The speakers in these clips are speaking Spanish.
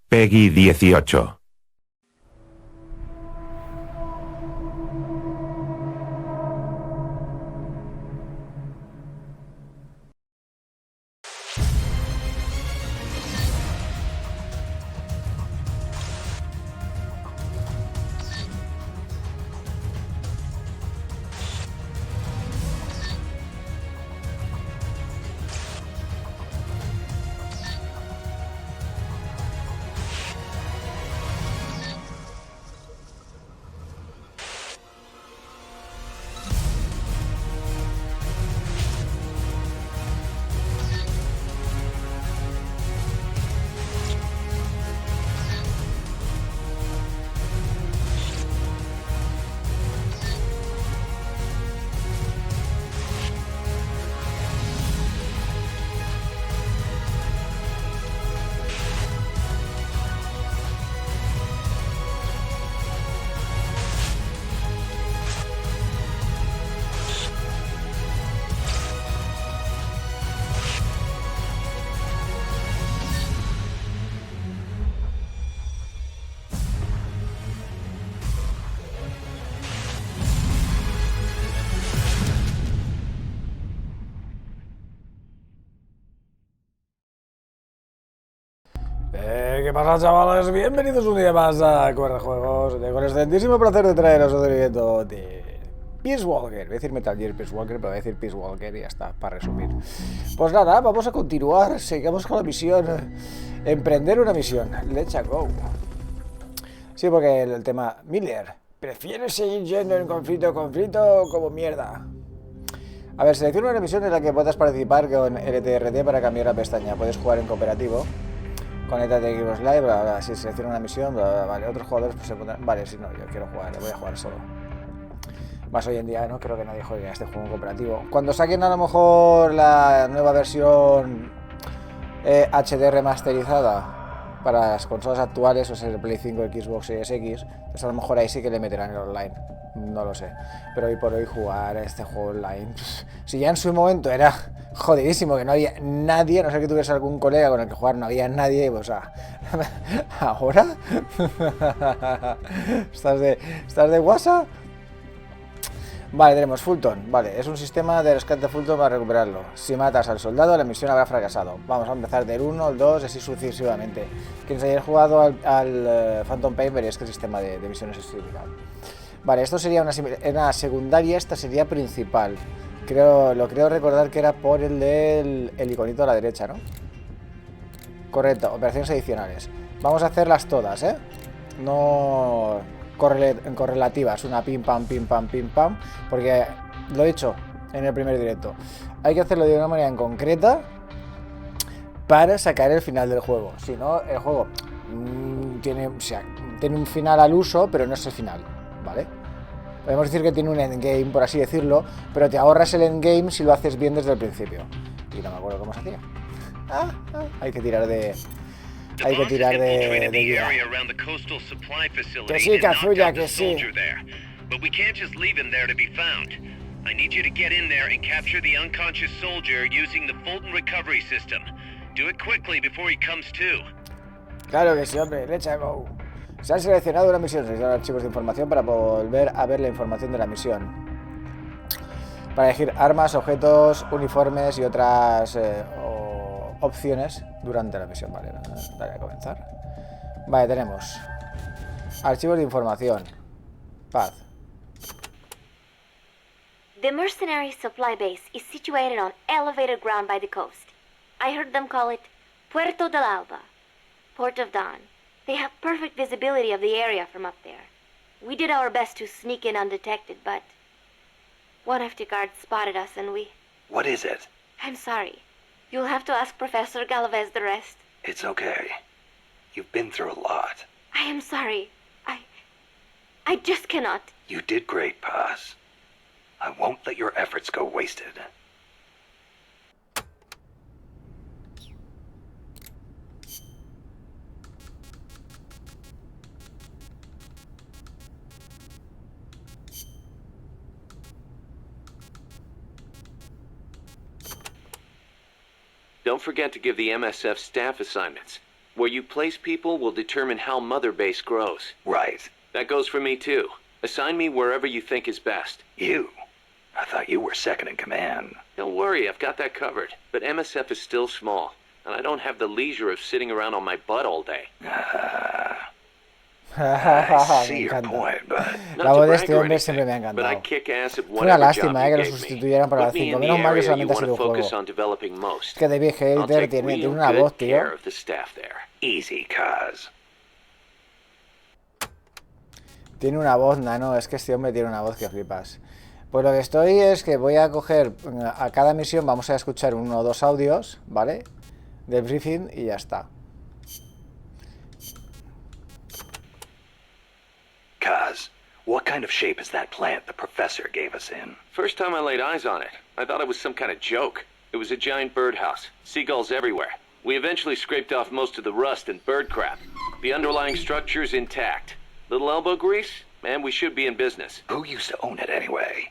Peggy 18. ¿Qué pasa, chavales? Bienvenidos un día más a QrJuegos. Con el excelentísimo placer de traeros otro directo de Peace Walker. Voy a decir Metal Gear Peace Walker, pero voy a decir Peace Walker y ya está, para resumir. Pues nada, vamos a continuar. Seguimos con la misión. Emprender una misión. Let's go. Sí, porque el tema... Miller, ¿prefieres seguir yendo en conflicto como mierda? A ver, selecciona una misión en la que puedas participar con LTRT para cambiar la pestaña. Puedes jugar en cooperativo. Conéctate a Xbox Live, bla, bla, si selecciona una misión, bla, bla, vale, otros jugadores pues se pondrán... Vale, si no, yo quiero jugar, voy a jugar solo. Más hoy en día, no creo que nadie juegue a este juego cooperativo. Cuando saquen a lo mejor la nueva versión HD remasterizada para las consolas actuales, o sea, el Play 5, Xbox Series X, pues a lo mejor ahí sí que le meterán el online. No lo sé, pero hoy por hoy jugar a este juego online, si ya en su momento era jodidísimo, que no había nadie, no sé que tuviese algún colega con el que jugar, no había nadie, pues ahora ¿Estás de WhatsApp? Vale, tenemos Fulton, vale, es un sistema de rescate de Fulton para recuperarlo. Si matas al soldado, la misión habrá fracasado. Vamos a empezar del 1 al 2, así sucesivamente. Quienes hayan jugado al Phantom Pain veréis que el sistema de misiones es similar. Vale, esto sería una secundaria, esta sería principal. Lo creo recordar que era por el del iconito a la derecha, ¿no? Correcto, operaciones adicionales. Vamos a hacerlas todas, ¿eh? No correlativas, una pim pam, porque lo he dicho en el primer directo. Hay que hacerlo de una manera en concreta para sacar el final del juego. Si no, el juego tiene un final al uso, pero no es el final, ¿vale? Podemos decir que tiene un endgame, por así decirlo, pero te ahorras el endgame si lo haces bien desde el principio. Y no me acuerdo cómo se hacía. Hay que tirar de guía. Que sí, Kazuya, que sí. But we can't just leave him there to be found. I need you to get in there and capture the unconscious soldier using the Fulton recovery system. Do it quickly before he comes to. Claro que sí, hombre, let's go. Se han seleccionado una misión, seleccionar archivos de información para volver a ver la información de la misión. Para elegir armas, objetos, uniformes y otras opciones durante la misión. Vale, dale a comenzar. Vale, tenemos archivos de información. Paz. The mercenary supply base is situated on elevated ground by the coast. I heard them call it Puerto del Alba, Port of Dawn. They have perfect visibility of the area from up there. We did our best to sneak in undetected, but one of the guards spotted us and we... What is it? I'm sorry. You'll have to ask Professor Galvez the rest. It's okay. You've been through a lot. I am sorry. I just cannot. You did great, Paz. I won't let your efforts go wasted. Don't forget to give the MSF staff assignments. Where you place people will determine how Mother Base grows. Right. That goes for me too. Assign me wherever you think is best. You? I thought you were second in command. Don't worry, I've got that covered. But MSF is still small, and I don't have the leisure of sitting around on my butt all day. I see your point, but... La voz de este hombre siempre me ha encantado. Fue una lástima que lo sustituyeran para el 5. Menos mal que solamente ha sido un juego. Es que David Hater tiene una voz, tío. Easy, cuz. Tiene una voz, nano. Es que este hombre tiene una voz que flipas. Pues lo que estoy es que voy a coger a cada misión, vamos a escuchar uno o dos audios, ¿vale? Del briefing y ya está. Kaz, what kind of shape is that plant the professor gave us in? First time I laid eyes on it, I thought it was some kind of joke. It was a giant birdhouse, seagulls everywhere. We eventually scraped off most of the rust and bird crap. The underlying structure's intact. Little elbow grease, and we should be in business. Who used to own it anyway?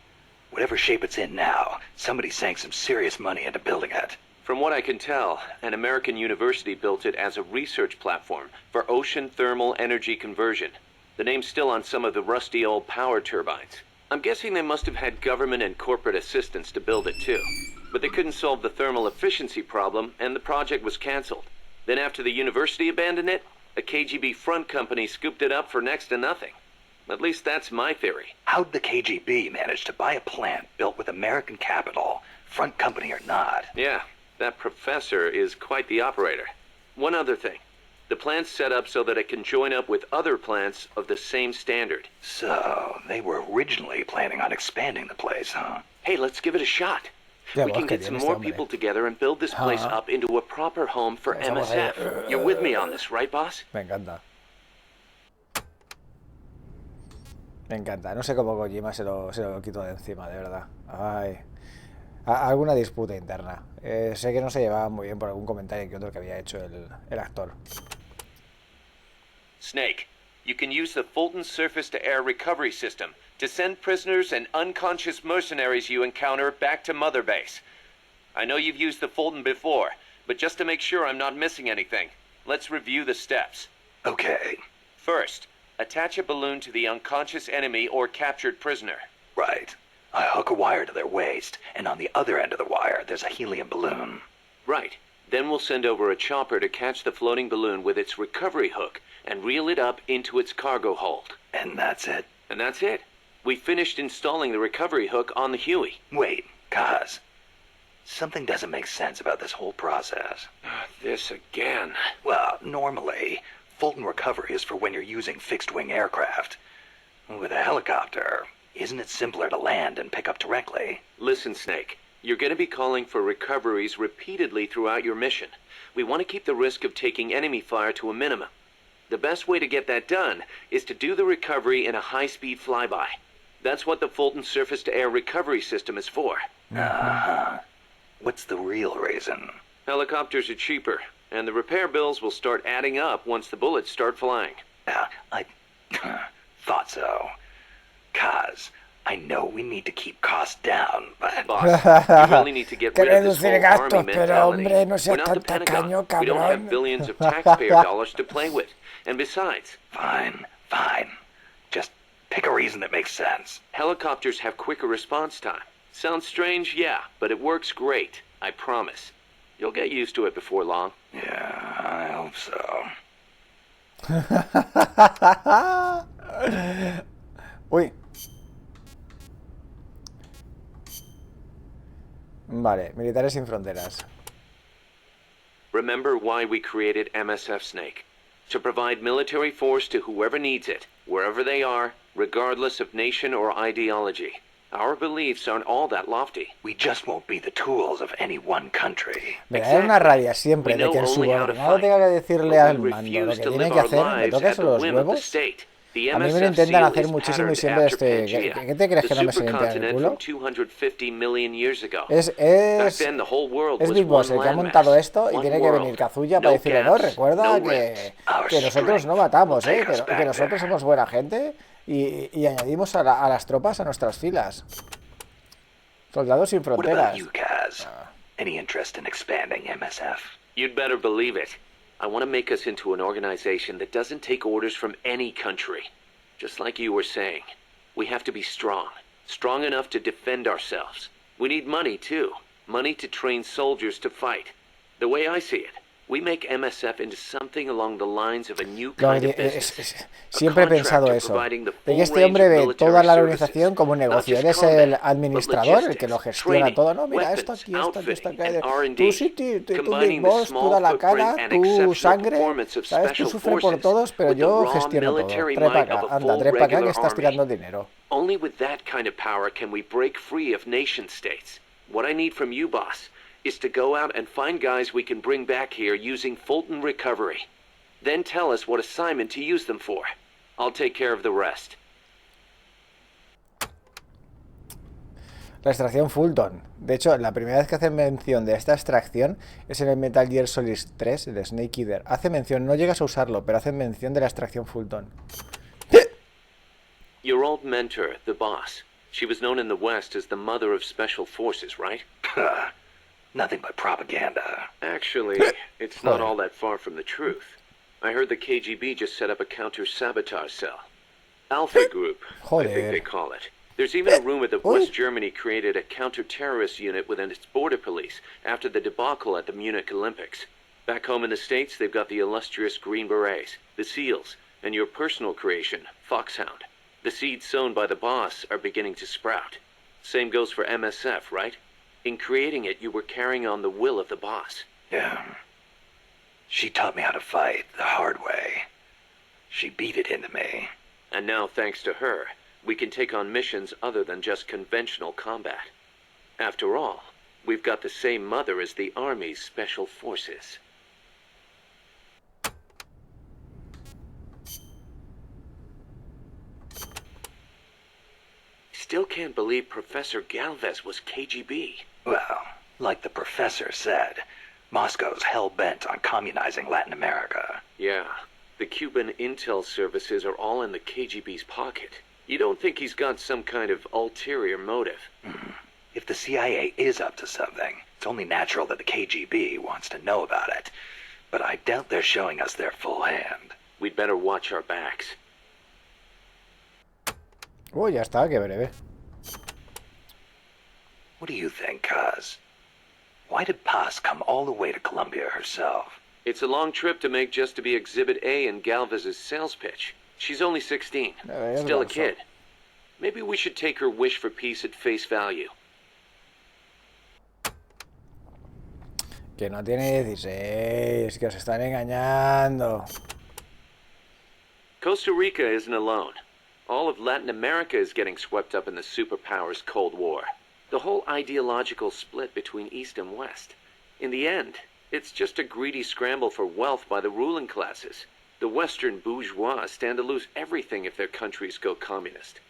Whatever shape it's in now, somebody sank some serious money into building it. From what I can tell, an American university built it as a research platform for ocean thermal energy conversion. The name's still on some of the rusty old power turbines. I'm guessing they must have had government and corporate assistance to build it too. But they couldn't solve the thermal efficiency problem, and the project was cancelled. Then after the university abandoned it, a KGB front company scooped it up for next to nothing. At least that's my theory. How'd the KGB manage to buy a plant built with American capital, front company or not? Yeah, that professor is quite the operator. One other thing. The plant's set up so that it can join up with other plants of the same standard. So, they were originally planning on expanding the place, huh? Hey, let's give it a shot. We can get some more people together and build this place up into a proper home for MSF. You're with me on this, right, boss? Me encanta. Me encanta. No sé cómo Kojima se lo quito de encima, de verdad. Ay. Alguna disputa interna. Sé que no se llevaba muy bien por algún comentario que otro que había hecho el actor. Snake, you can use the Fulton surface-to-air recovery system to send prisoners and unconscious mercenaries you encounter back to Mother Base. I know you've used the Fulton before, but just to make sure I'm not missing anything, let's review the steps. Okay. First, attach a balloon to the unconscious enemy or captured prisoner. Right. I hook a wire to their waist, and on the other end of the wire, there's a helium balloon. Right. Then we'll send over a chopper to catch the floating balloon with its recovery hook and reel it up into its cargo hold. And that's it? And that's it. We finished installing the recovery hook on the Huey. Wait, Kaz. Something doesn't make sense about this whole process. This again. Well, normally, Fulton recovery is for when you're using fixed-wing aircraft. With a helicopter, isn't it simpler to land and pick up directly? Listen, Snake. You're going to be calling for recoveries repeatedly throughout your mission. We want to keep the risk of taking enemy fire to a minimum. The best way to get that done is to do the recovery in a high-speed flyby. That's what the Fulton surface-to-air recovery system is for. Uh-huh. What's the real reason? Helicopters are cheaper, and the repair bills will start adding up once the bullets start flying. I thought so. Kaz, I know we need to keep costs down, but... Boss, you really need to get rid of this whole army mentality. We're not the Pentagon. We don't have billions of taxpayer dollars to play with. And besides... Fine. Just pick a reason that makes sense. Helicopters have quicker response time. Sounds strange, yeah, but it works great. I promise. You'll get used to it before long. Yeah, I hope so. Uy. Vale, Militares Sin Fronteras. Remember why we created MSF, Snake. To provide military force to whoever needs it, wherever they are, regardless of nation or ideology. Our beliefs aren't all that lofty. We just won't be the tools of any one country. Me da una rabia siempre de que el subordinado tenga que decirle al mando lo que tiene que hacer, me toques los huevos. A mí me lo intentan hacer muchísimo y siempre ¿qué te crees que no me se limpia el culo? Es Big Boss el que ha montado esto y tiene que venir Kazuya para decirle, no, recuerda que nosotros no matamos, que nosotros somos buena gente y añadimos a las tropas a nuestras filas. Soldados sin fronteras. Any interest in expanding MSF? You'd better believe it. I want to make us into an organization that doesn't take orders from any country. Just like you were saying, we have to be strong. Strong enough to defend ourselves. We need money, too. Money to train soldiers to fight. The way I see it, we make MSF into something along the lines of a new kind of business. Siempre he pensado eso, de que este hombre ve toda la organización como un negocio. Eres el administrador, el que lo gestiona todo. No, mira, esto aquí, esto acá. Tú sí, tú Big Boss, tú da la cara, tú sangre, ¿sabes? Tú sufres por todos, pero yo gestiono todo. Trepa acá, anda, trepa acá que estás tirando dinero. Only with that kind of power can we break free of nation states. What I need from you, boss, is to go out and find guys we can bring back here using Fulton recovery. Then tell us what assignment to use them for. I'll take care of the rest. La extracción Fulton. De hecho, la primera vez que hacen mención de esta extracción es en el Metal Gear Solid 3, el Snake Eater. Hace mención, no llegas a usarlo, pero hacen mención de la extracción Fulton. Your old mentor, the boss. She was known in the West as the mother of special forces, right? Nothing but propaganda. Actually, it's not all that far from the truth. I heard the KGB just set up a counter-sabotage cell. Alpha Group, I think they call it. There's even a rumor that West Germany created a counter-terrorist unit within its border police after the debacle at the Munich Olympics. Back home in the States, they've got the illustrious Green Berets, the SEALs, and your personal creation, Foxhound. The seeds sown by the boss are beginning to sprout. Same goes for MSF, right? In creating it, you were carrying on the will of the boss. Yeah. She taught me how to fight the hard way. She beat it into me. And now, thanks to her, we can take on missions other than just conventional combat. After all, we've got the same mother as the Army's Special Forces. Still can't believe Professor Galvez was KGB. Well, like the professor said, Moscow's hell-bent on communizing Latin America. Yeah, the Cuban intel services are all in the KGB's pocket. You don't think he's got some kind of ulterior motive? If the CIA is up to something, it's only natural that the KGB wants to know about it. But I doubt they're showing us their full hand. We'd better watch our backs. Oh, ya está, qué breve. What do you think, Kaz? Why did Paz come all the way to Colombia herself? It's a long trip to make just to be Exhibit A in Galvez's sales pitch. She's only 16, still a kid. Maybe we should take her wish for peace at face value. Que no tiene 16, que os están engañando. Costa Rica isn't alone. All of Latin America is getting swept up in the superpowers' Cold War. The whole ideological split between East and West. In the end, it's just a greedy scramble for wealth by the ruling classes. The Western bourgeois stand to lose everything if their countries go communist.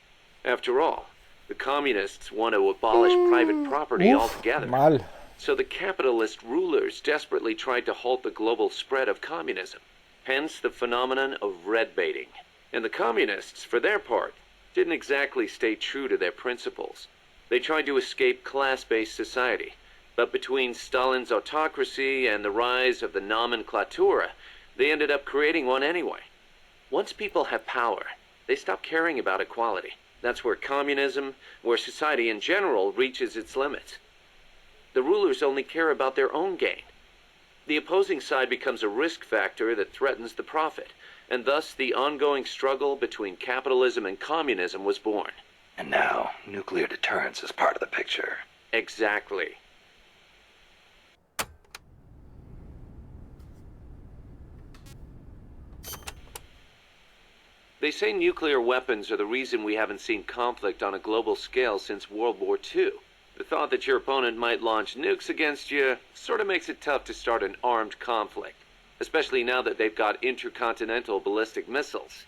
After all, the communists want to abolish private property altogether. Mal. So the capitalist rulers desperately tried to halt the global spread of communism. Hence the phenomenon of red baiting. And the communists, for their part, didn't exactly stay true to their principles. They tried to escape class-based society, but between Stalin's autocracy and the rise of the nomenclatura, they ended up creating one anyway. Once people have power, they stop caring about equality. That's where communism, where society in general reaches its limits. The rulers only care about their own gain. The opposing side becomes a risk factor that threatens the profit, and thus the ongoing struggle between capitalism and communism was born. And now, nuclear deterrence is part of the picture. Exactly. They say nuclear weapons are the reason we haven't seen conflict on a global scale since World War II. The thought that your opponent might launch nukes against you sort of makes it tough to start an armed conflict, especially now that they've got intercontinental ballistic missiles.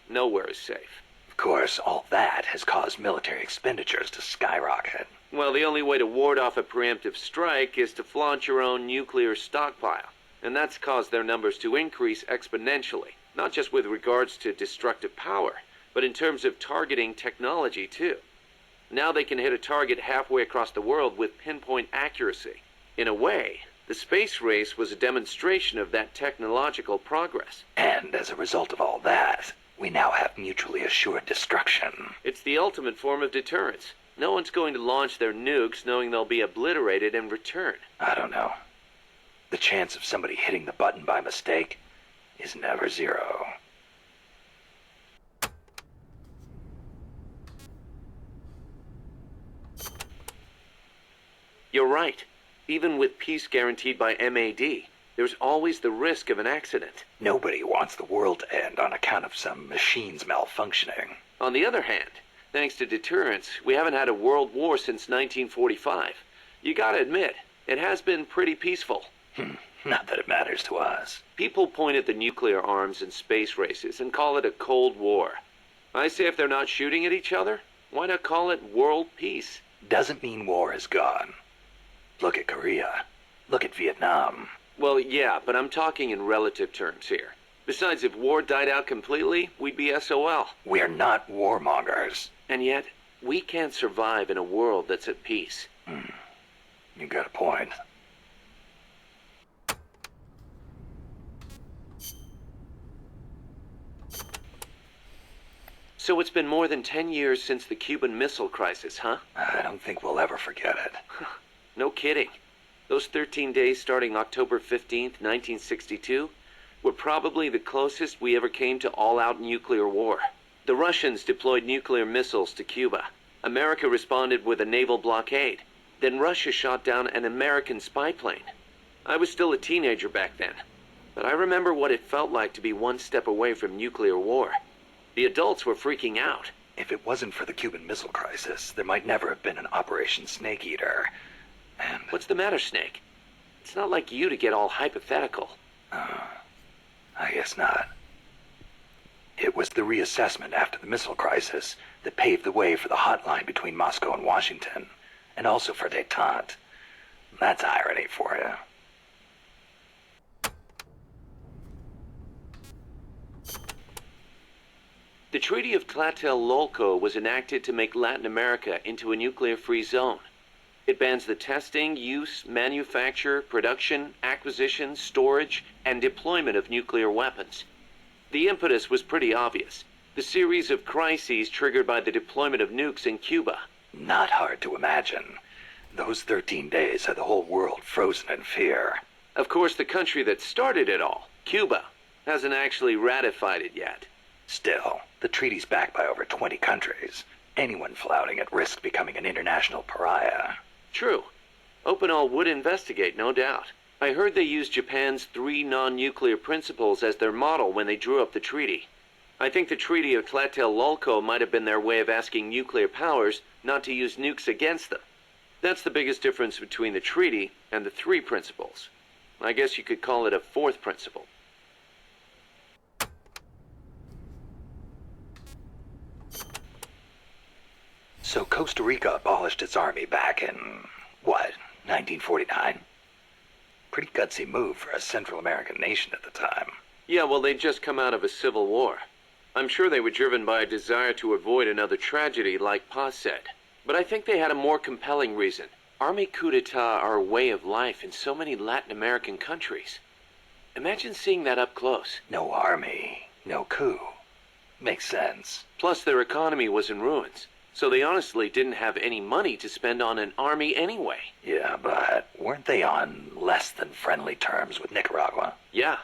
Nowhere is safe. Of course, all that has caused military expenditures to skyrocket. Well, the only way to ward off a preemptive strike is to flaunt your own nuclear stockpile, and that's caused their numbers to increase exponentially, not just with regards to destructive power, but in terms of targeting technology too. Now they can hit a target halfway across the world with pinpoint accuracy. In a way, The space race was a demonstration of that technological progress. And as a result of all that, we now have mutually assured destruction. It's the ultimate form of deterrence. No one's going to launch their nukes knowing they'll be obliterated in return. I don't know. The chance of somebody hitting the button by mistake is never zero. You're right. Even with peace guaranteed by MAD, there's always the risk of an accident. Nobody wants the world to end on account of some machines malfunctioning. On the other hand, thanks to deterrence, we haven't had a world war since 1945. You gotta admit, it has been pretty peaceful. Not that it matters to us. People point at the nuclear arms and space races and call it a Cold War. I say if they're not shooting at each other, why not call it world peace? Doesn't mean war is gone. Look at Korea. Look at Vietnam. Well, yeah, but I'm talking in relative terms here. Besides, if war died out completely, we'd be SOL. We're not warmongers. And yet, we can't survive in a world that's at peace. You got a point. So it's been more than 10 years since the Cuban Missile Crisis, huh? I don't think we'll ever forget it. No kidding. Those 13 days starting October 15th, 1962, were probably the closest we ever came to all-out nuclear war. The Russians deployed nuclear missiles to Cuba. America responded with a naval blockade. Then Russia shot down an American spy plane. I was still a teenager back then, but I remember what it felt like to be one step away from nuclear war. The adults were freaking out. If it wasn't for the Cuban Missile Crisis, there might never have been an Operation Snake Eater. And What's the matter, Snake? It's not like you to get all hypothetical. I guess not. It was the reassessment after the missile crisis that paved the way for the hotline between Moscow and Washington, and also for détente. That's irony for you. The Treaty of Tlatelolco was enacted to make Latin America into a nuclear-free zone. It bans the testing, use, manufacture, production, acquisition, storage, and deployment of nuclear weapons. The impetus was pretty obvious. The series of crises triggered by the deployment of nukes in Cuba. Not hard to imagine. Those 13 days had the whole world frozen in fear. Of course, the country that started it all, Cuba, hasn't actually ratified it yet. Still, the treaty's backed by over 20 countries. Anyone flouting it risks becoming an international pariah. True. Opinol would investigate, no doubt. I heard they used Japan's 3 non-nuclear principles as their model when they drew up the treaty. I think the Treaty of Tlatelolco might have been their way of asking nuclear powers not to use nukes against them. That's the biggest difference between the treaty and the 3 principles. I guess you could call it a 4th principle. So Costa Rica abolished its army back in, what, 1949? Pretty gutsy move for a Central American nation at the time. Yeah, well, they'd just come out of a civil war. I'm sure they were driven by a desire to avoid another tragedy like Paz said. But I think they had a more compelling reason. Army coup d'etat are a way of life in so many Latin American countries. Imagine seeing that up close. No army, no coup. Makes sense. Plus, their economy was in ruins. So they honestly didn't have any money to spend on an army anyway. Yeah, but weren't they on less than friendly terms with Nicaragua? Yeah,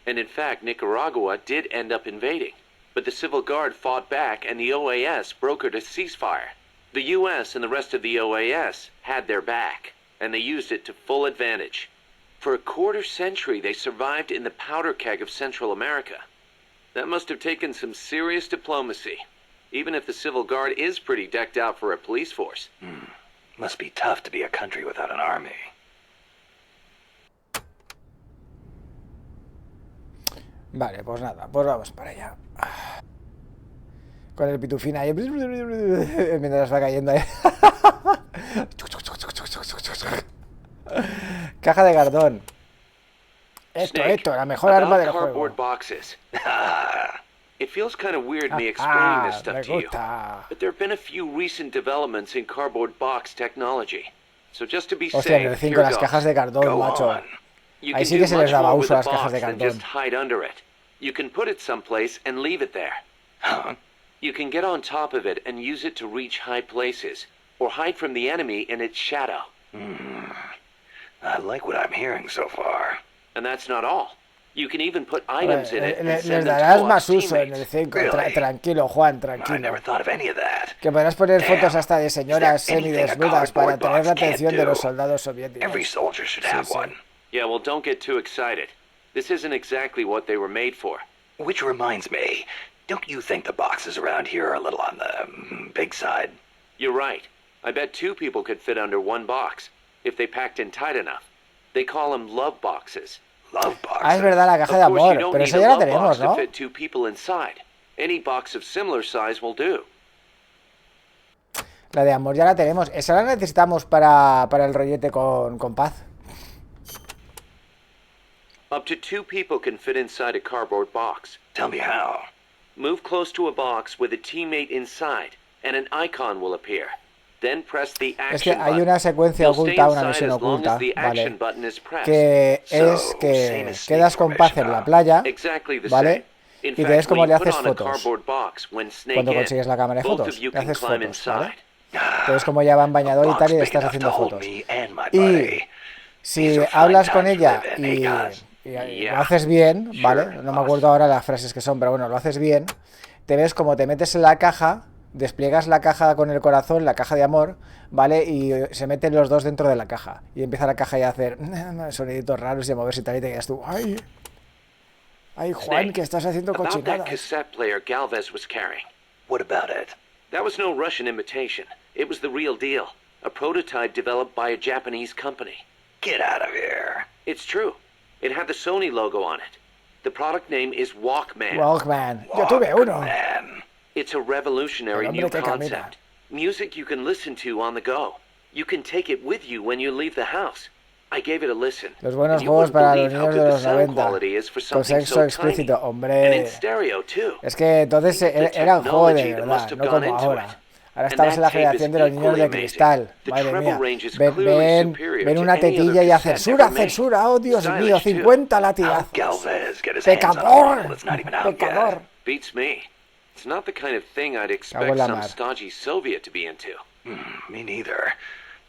and in fact, Nicaragua did end up invading. But the Civil Guard fought back and the OAS brokered a ceasefire. The US and the rest of the OAS had their back, and they used it to full advantage. For a quarter century, they survived in the powder keg of Central America. That must have taken some serious diplomacy. Even if the Civil Guard is pretty decked out for a police force. Must be tough to be a country without an army. Vale, pues nada, pues vamos para allá. Con el pitufín ahí. Mientras va cayendo ahí. Caja de cartón. Esto, la mejor arma del juego. It feels kind of weird me explaining this stuff to you, but there have been a few recent developments in cardboard box technology. So just to be Hostia, en safe, el 5 here las goes. cajas de cartón, Go macho. on. You Ahí can sí do que se les much daba more with uso a a las cajas box de than cartón. just hide under it. You can put it someplace and leave it there. Huh? You can get on top of it and use it to reach high places, or hide from the enemy in its shadow. I like what I'm hearing so far. And that's not all. You can even put items in it and Les send them darás to más co-op uso en el teammates. 5. Really? Tranquilo, Juan, I tranquilo. never thought of any of that. Que podrás poner Damn. fotos hasta de señoras Is there anything a semidesnudas para cardboard atraer la box can't atención de do? los soldados soviéticos. Every soldier should have sí. one. Yeah, well, don't get too excited. This isn't exactly what they were made for. Which reminds me, don't you think the boxes around here are a little on the big side? You're right. I bet 2 people could fit under one box, if they packed in tight enough. They call them love boxes. Love boxes. Ah, es verdad, la caja de Of course, amor, you don't pero need eso a ya la love tenemos, box to ¿no? fit 2 people inside. Any box of similar size will do. La de amor ya la tenemos. Esa la necesitamos para el rollete con Paz. Up to 2 people can fit inside a cardboard box. Tell me how. Move close to a box with a teammate inside, and an icon will appear. Then press the Es que action hay button. una secuencia You'll stay oculta, una inside misión as long oculta, as the action ¿vale? button is pressed. Que So, es same que as quedas sneak con Paz en formation, la playa, Exactly the ¿vale? same. In Y te ves fact, como when le you put haces on a fotos. cardboard box, when snake Cuando in, consigues la cámara de both fotos, of you le can haces climb fotos, ¿vale? inside. Te ves como ya va en bañador y tal y le Box estás big haciendo enough to hold fotos. me and my Y buddy. si These are fine hablas con times ella to live in, y cuz. lo haces bien, ¿vale? Sure, No me acuerdo ahora las frases que son, pero bueno, lo haces bien. Te ves como te metes en la caja, despliegas la caja con el corazón, la caja de amor, ¿vale? Y se meten los dos dentro de la caja. Y empieza la caja ya a hacer soniditos raros y a moverse y tal, y te quedas tú, ¡ay! ¡Ay, Juan, Snake, que estás haciendo about that cochinadas! cassette player Galvez was carrying. What about it? That was no Russian imitation. It was the real deal. A prototype developed by a Japanese company. Get out of here. It's true. It had the Sony logo on it. The product name is Walkman. Walkman, yo tuve uno. Man. It's a revolutionary El hombre new que camina. concept. Music you can listen to on the go. You can take it with you when you leave the house. I gave it a listen. Los buenos and you juegos wouldn't para los believe how niños de good the los sound 90. quality is for Con something sexo so explícito, tiny. And hombre. in stereo too. Es que entonces era un juego de verdad, no como ahora. Ahora estamos en la generación de los niños de cristal. Madre mía. Ven una tetilla y censura, censura. Oh, Dios mío, 50 latigazos. Galvez get his hands on a Pecador. model that's not even out Pecador. yet. Beats me. It's not the kind of thing I'd Cago expect en la some mar. stodgy Soviet to be into. Me neither.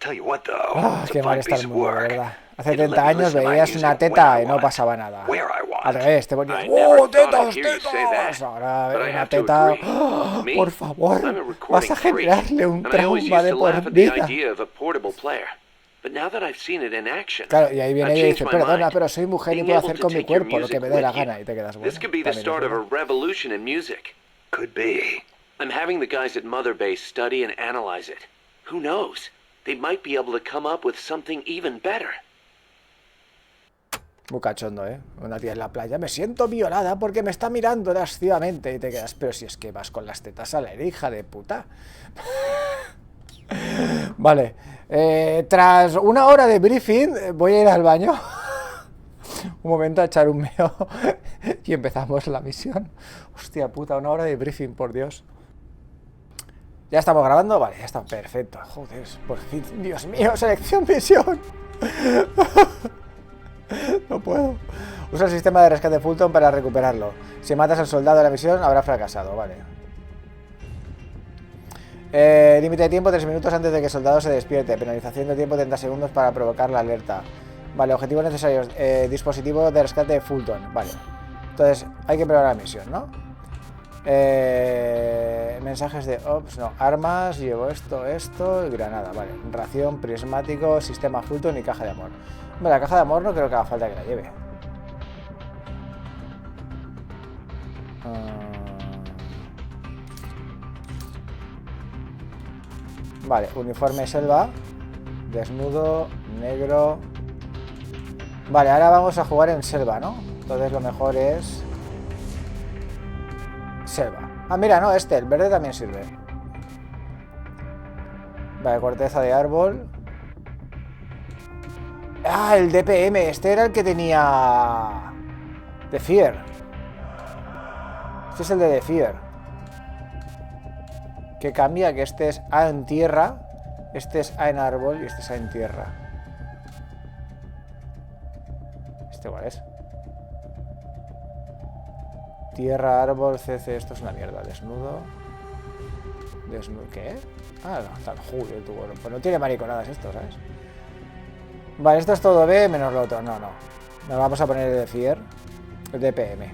Tell you what though, Ah, it's qué a mal fun está piece el of mundo, de work. verdad. Hace It'll let 30 me años listen to my veías music una when teta I y no want, pasaba nada. where I want. Al revés, te ponías, I never ¡oh, thought I'd tetas, hear you say tetas! that, Ahora but I una have to teta, agree. ¡oh, Me, por favor, I'm a vas recording a generarle un freak, and I always trauma used de to por laugh at the vida. idea of a portable player. But now that I've seen it in action, Claro, y ahí viene I've ella y changed dice, my perdona, mind. pero soy mujer y Being puedo able hacer to con mi take your cuerpo lo que music me dé la with you. gana. Y te quedas, bueno, This could be the también es start of a verdad. revolution in music. Could be. I'm having the guys at Mother Base study and analyze it. Who knows? They might be able to come up with something even better. Muy cachondo, ¿eh? Una tía en la playa, me siento violada porque me está mirando lascivamente. Y te quedas, pero si es que vas con las tetas a la hija de puta. Vale, tras una hora de briefing, voy a ir al baño. Un momento a echar un meo. Y empezamos la misión. Hostia puta, una hora de briefing, por Dios. ¿Ya estamos grabando? Vale, ya está, perfecto. Joder, por fin, Dios mío, selección misión. No puedo. Usa el sistema de rescate Fulton para recuperarlo. Si matas al soldado de la misión, habrá fracasado. Vale. Límite de tiempo 3 minutos antes de que el soldado se despierte. Penalización de tiempo 30 segundos para provocar la alerta. Vale, objetivos necesarios. Dispositivo de rescate Fulton. Vale. Entonces, hay que probar la misión, ¿no? Mensajes de ops, no. Armas, llevo esto, y granada. Vale. Ración, prismático, sistema Fulton y caja de amor. Vale, la caja de amor no creo que haga falta que la lleve. Vale, uniforme selva. Desnudo, negro. Vale, ahora vamos a jugar en selva, ¿no? Entonces lo mejor es selva. Ah, mira, no, el verde también sirve. Vale, corteza de árbol. Ah, el DPM, este era el que tenía The Fear. Este es el de The Fear. Que cambia, que este es en tierra Este es A en árbol y este es A en tierra. ¿Este cuál es? Tierra, árbol, CC. Esto es una mierda. Desnudo. Desnudo. ¿Qué? Ah, no, tan Julio, tú. Bueno, pues no tiene mariconadas esto, ¿sabes? Vale, esto es todo B menos lo otro. No, no. Nos vamos a poner el de Fier. El de PM.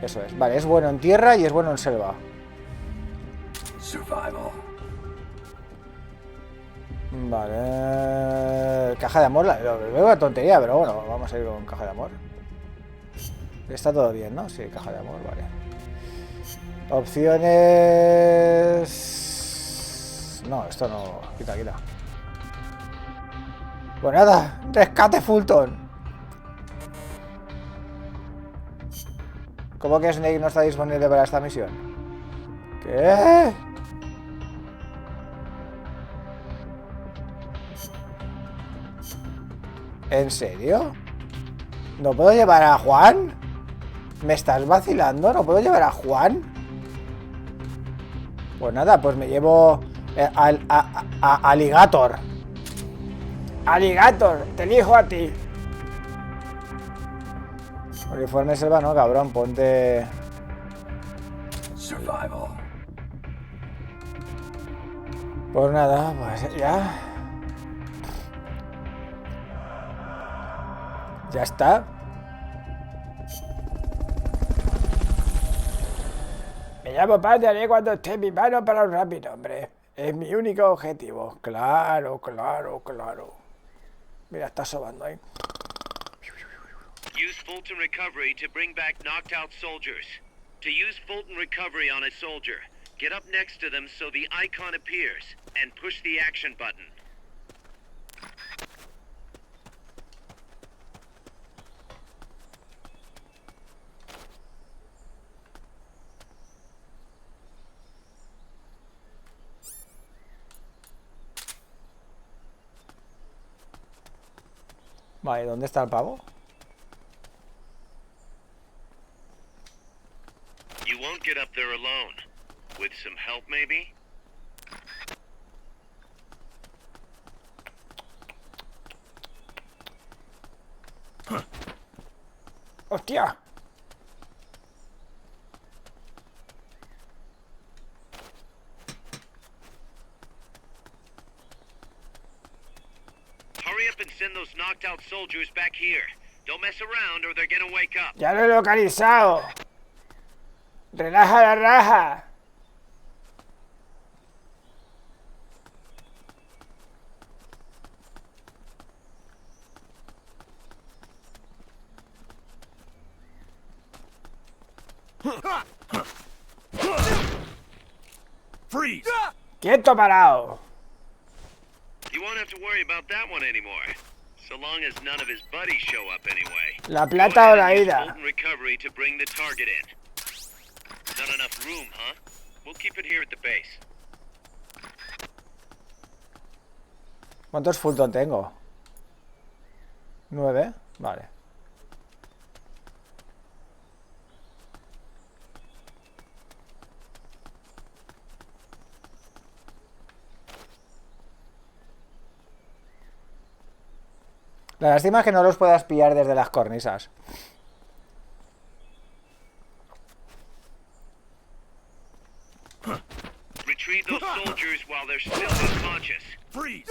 Eso es. Vale, es bueno en tierra y es bueno en selva. Survival. Vale. Caja de amor. Lo veo una tontería, pero bueno, vamos a ir con caja de amor. Está todo bien, ¿no? Sí, caja de amor, vale. Opciones... No, esto no... Quita, quita. Pues nada, rescate Fulton. ¿Cómo que Snake no está disponible para esta misión? ¿Qué? ¿En serio? ¿No puedo llevar a Juan? ¿Me estás vacilando? ¿No puedo llevar a Juan? Pues nada, pues me llevo a Alligator. Alligator, te elijo a ti. Uniforme selva, no, cabrón, ponte... Survival. Pues nada, pues ya... Ya está. Me llamo Pan, te haré cuando esté en mi mano para un rápido, hombre. Es mi único objetivo. Claro, claro, claro. Mira, está sobando ahí. Use Fulton Recovery to bring back knocked out soldiers. To use Fulton Recovery on a soldier, get up next to them so the icon appears, and push the action button. Vale, ¿dónde está el pavo? You won't get up there alone. With some help, maybe? ¡Hostia! Hurry up and send those knocked out soldiers back here. Don't mess around or they're gonna wake up. ¡Ya lo he localizado! ¡Relaja la raja! Freeze! ¡Quieto, parado! You won't have to worry about that one anymore. So long as none of his buddies show up anyway. La plata o la ida. Fulton Recovery to bring the target in. Not enough room, huh? We'll keep it here at the base. ¿Cuántos Fulton tengo? 9, vale. La lástima es que no los puedas pillar desde las cornisas. Retrieve those soldiers while they're still unconscious. Freeze!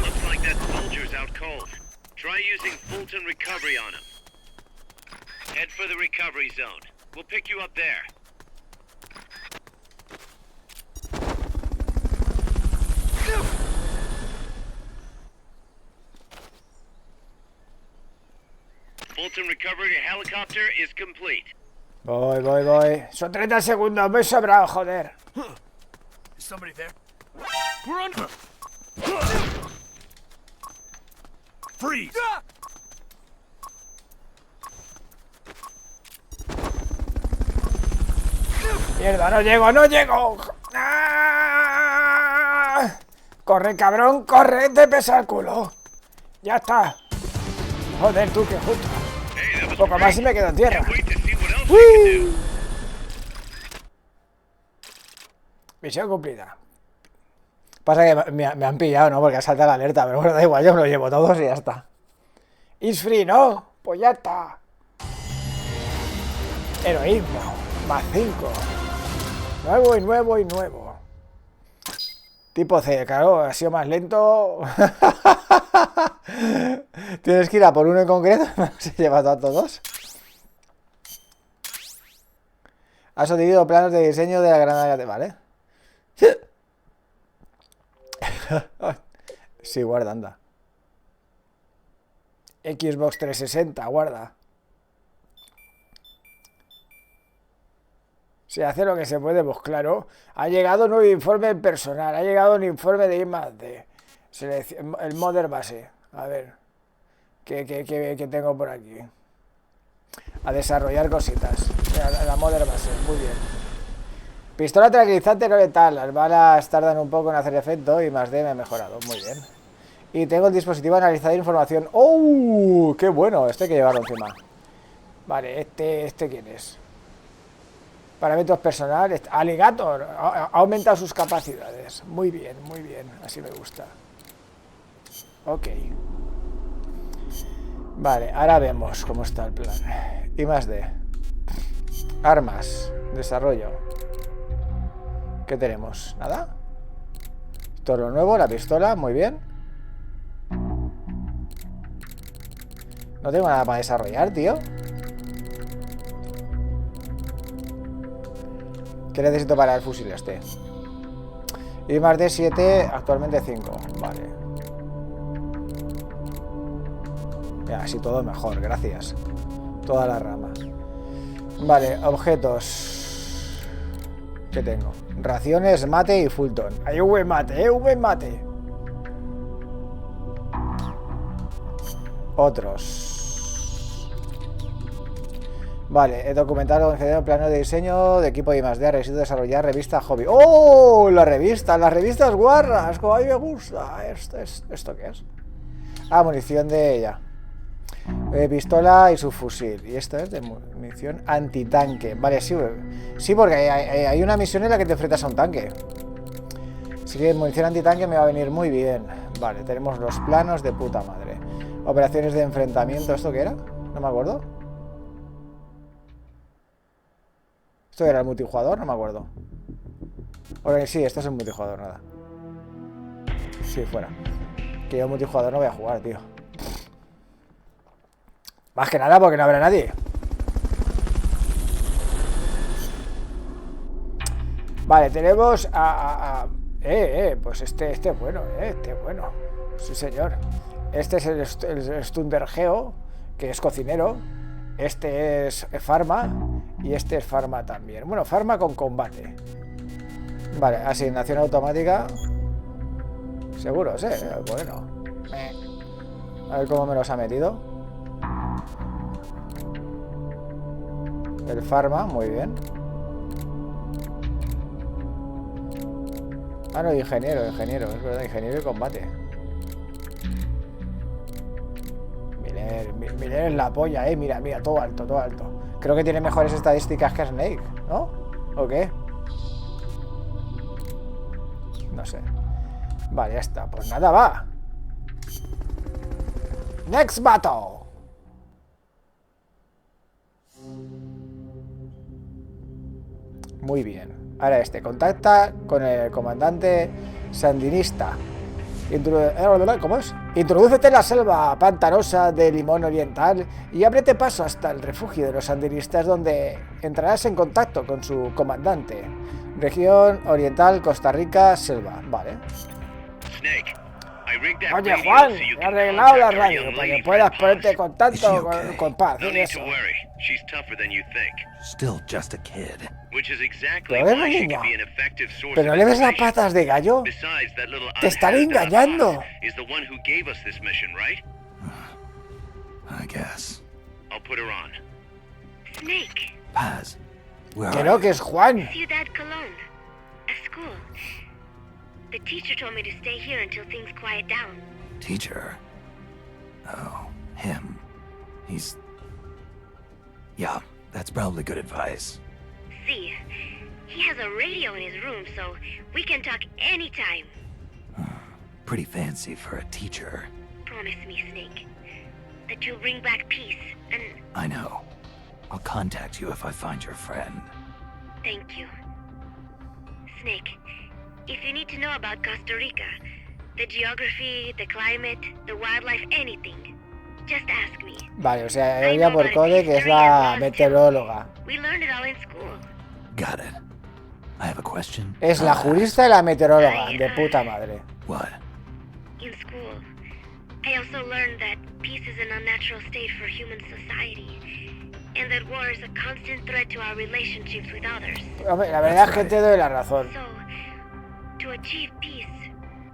Looks like that soldier's out cold. Try using Fulton Recovery on him. Head for the recovery zone. We'll pick you up there. Fulton Recovery helicopter is complete. Voy, voy, voy. Son 30 segundos, me he sobrado, joder. Is somebody there? We're under. Freeze! Mierda, no llego, no llego. ¡Ah! Corre, cabrón, corre, te pesa el culo. Ya está. Joder, tú, que justo. Un poco más y me quedo en tierra. ¡Uy! Misión cumplida. Pasa que me han pillado, ¿no? Porque ha saltado la alerta. Pero bueno, da igual, yo me lo llevo todos y ya está. It's free, ¿no? Pues ya está. Heroísmo. Más 5. Nuevo y nuevo y nuevo. Tipo C, claro, ha sido más lento. Tienes que ir a por uno en concreto. Se lleva a todos. Has obtenido planos de diseño de la granada, ¿vale? Sí, guarda, anda. Xbox 360, guarda. Se hace lo que se puede, pues claro. Ha llegado un nuevo informe personal. Ha llegado un informe de I+D. El modder base. A ver. ¿Qué tengo por aquí? A desarrollar cositas. La modder base. Muy bien. Pistola tranquilizante no letal. Las balas tardan un poco en hacer efecto y +D me ha mejorado. Muy bien. Y tengo el dispositivo analizado de información. ¡Oh! ¡Qué bueno! Este hay que llevarlo encima. Vale, ¿este quién es? Parámetros personales. Alligator. Ha aumentado sus capacidades. Muy bien, muy bien. Así me gusta. Ok. Vale, ahora vemos cómo está el plan. I+D. Armas. Desarrollo. ¿Qué tenemos? ¿Nada? Esto es lo nuevo, la pistola. Muy bien. No tengo nada para desarrollar, tío. ¿Qué necesito para el fusil este? I+D 7, actualmente 5. Vale. Ya, así todo mejor, gracias. Todas las ramas. Vale, objetos. ¿Qué tengo? Raciones, mate y Fulton. Hay un buen mate, un buen mate. Otros. Vale, he documentado el plano de diseño de equipo de I+D. Necesito desarrollar revista hobby. ¡Oh! Las revistas guarras. Como a mí me gusta. ¿Esto qué es? Ah, munición de ella. Pistola y su fusil. Y esto es de munición antitanque. Vale, sí, porque hay una misión en la que te enfrentas a un tanque. Así que munición antitanque me va a venir muy bien. Vale, tenemos los planos de puta madre. Operaciones de enfrentamiento. ¿Esto qué era? No me acuerdo. ¿Esto era el multijugador? No me acuerdo. Oye, sí, esto es el multijugador, nada. Sí, fuera. Que yo multijugador no voy a jugar, tío. Más que nada porque no habrá nadie. Vale, tenemos pues este es bueno, este es bueno. Sí, señor. Este es el Stunder Geo, que es cocinero. Este es Pharma. Y este es Pharma también. Bueno, Pharma con combate. Vale, asignación automática. Seguros, bueno. A ver cómo me los ha metido. El Pharma, muy bien. Ah, no, ingeniero, es verdad, ingeniero y combate. Miller es la polla, mira, todo alto. Creo que tiene mejores estadísticas que Snake, ¿no? ¿O qué? No sé. Vale, ya está, pues nada, va. Next battle. Muy bien. Ahora contacta con el comandante sandinista. ¿Cómo es? Introdúcete en la selva pantanosa de Limón Oriental y ábrete paso hasta el refugio de los sandinistas, donde entrarás en contacto con su comandante. Región Oriental, Costa Rica, selva. Vale. Oye, Juan, he arreglado la radio para que puedas ponerte en contacto con Paz. Eso. Still just a kid. Pero es niña. ¿Pero no le ves las patas de gallo? ¡Te están engañando! I guess. I'll put her on. Paz, Where Que are no, you? que es Juan. Ciudad Colón. At school. The teacher told me to stay here until things quiet down. Teacher? Oh, him. He's... Yeah, that's probably good advice. See, he has a radio in his room, so we can talk anytime. Pretty fancy for a teacher. Promise me, Snake, that you'll bring back peace, and I know. I'll contact you if I find your friend. thank you. Snake, if you need to know about Costa Rica, the geography, the climate, the wildlife, anything, just ask me. Vale, o sea, ella por code que es la meteoróloga. We learned it all in school. Got it. I have a question. Es la jurista y la meteoróloga. De puta madre. What? In school, I also learned that peace is an unnatural state for human society, and that war is a constant threat to our relationships with others. Hombre, la verdad es que te doy la razón. So, to achieve peace,